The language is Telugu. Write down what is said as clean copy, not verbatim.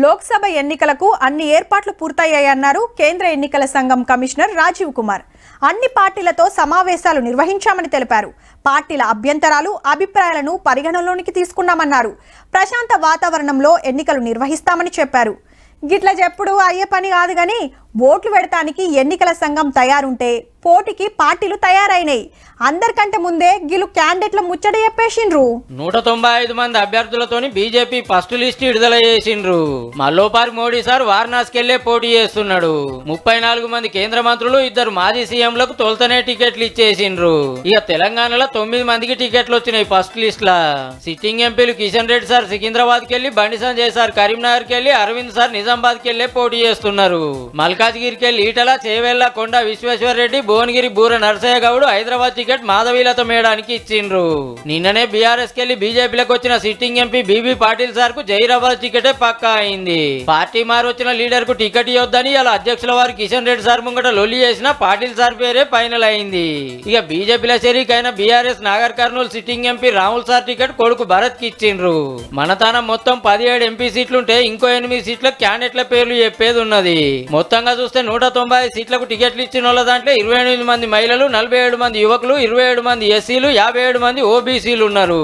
లోక్సభ ఎన్నికలకు అన్ని ఏర్పాట్లు పూర్తయ్యాయన్నారు కేంద్ర ఎన్నికల సంఘం కమిషనర్ రాజీవ్ కుమార్. అన్ని పార్టీలతో సమావేశాలు నిర్వహించామని తెలిపారు. పార్టీల అభ్యంతరాలు, అభిప్రాయాలను పరిగణనలోకి తీసుకున్నామన్నారు. ప్రశాంత వాతావరణంలో ఎన్నికలు నిర్వహిస్తామని చెప్పారు. గిట్ల చెప్పుడు అయ్యే పని కాదు గాని ఓట్లు పెడతానికి ఎన్నికల సంఘం తయారుంటే పోటీకి పార్టీలు తయారైనాయి. అందరికంటే ముందే గిలు క్యాండిడేట్ల ముచ్చట చెప్పేసిండ్రు. 195 మంది అభ్యర్థులతోని బీజేపీ ఫస్ట్ లిస్ట్ విడుదల చేసిండ్రు. మల్లోపారి మోడీ సార్ వారణాసికెళ్లే పోటీ చేస్తున్నాడు. 34 మంది కేంద్ర మంత్రులు, 2 మాజీ సీఎంలకు తొలతనే టికెట్లు ఇచ్చేసిండ్రు. ఇక తెలంగాణలో 9 మందికి టికెట్లు వచ్చినాయి ఫస్ట్ లిస్ట్ లా. సిట్టింగ్ ఎంపీలు Kishan Reddy sir Secunderabad కెళ్లి, Bandi Sanjay sir Karimnagar కెళ్లి, Arvind sir Nizamabad కెళ్లే పోటీ చేస్తున్నారు. మల్కాజ్గిరికి ఈటల, చేవెళ్ల, కొండ విశ్వేశ్వర్ రెడ్డి, భువనగిరి బూర నరసయ్య గౌడ్ హైదరాబాద్ టికెట్ మాధవీలత మేడానికి ఇచ్చిండ్రు. నిన్ననే బీఆర్ఎస్ కెళ్లి బీజేపీలకు వచ్చిన sitting MP BB Patil sir కు జైరాబాద్ టికెటే పక్కా అయింది. పార్టీ మారి వచ్చిన లీడర్ కు టికెట్ ఇవ్వద్దని అలా అధ్యక్షుల వారు కిషన్ రెడ్డి సార్ ముంగట లొల్లి చేసిన పాటిల్ సార్ పేరే ఫైనల్ అయింది. ఇక బీజేపీలో చేరికైన BRS Nagarkurnool sitting MP Ramulu sir ticket కొడుకు భరత్ కి ఇచ్చిండ్రు. మనతానం మొత్తం 17 ఎంపీ సీట్లుంటే ఇంకో 8 సీట్లకు క్యాండిడేట్ల పేర్లు చెప్పేది ఉన్నది. మొత్తంగా చూస్తే 195 సీట్లకు టికెట్లు ఇచ్చిన వాళ్ళ దాంట్లో 28 మంది మహిళలు, 47 మంది యువకులు, 27 మంది ఎస్సీలు, 57 మంది ఓబీసీలు ఉన్నారు.